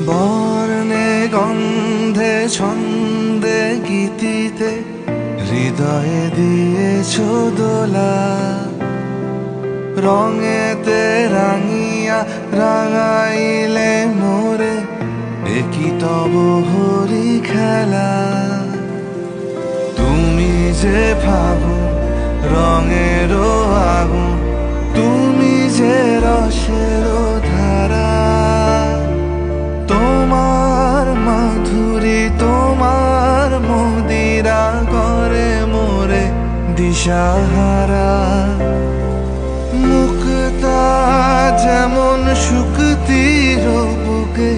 বর্ণে গন্ধে ছন্দে গীতিতে হৃদয়ে দিয়েছ দোলা, রঙেতে রাঙিয়া রাঙাইলে মোরে, একই তব হরি খেলা। তুমি যে ফাগুন রঙেরও আগুন, তুমি যে রসেরও ধারা, তোমার মাধুরী তোমার মদিরা করে মোরে দিশাহারা। মুক্তা যেমন শুকতির বুকে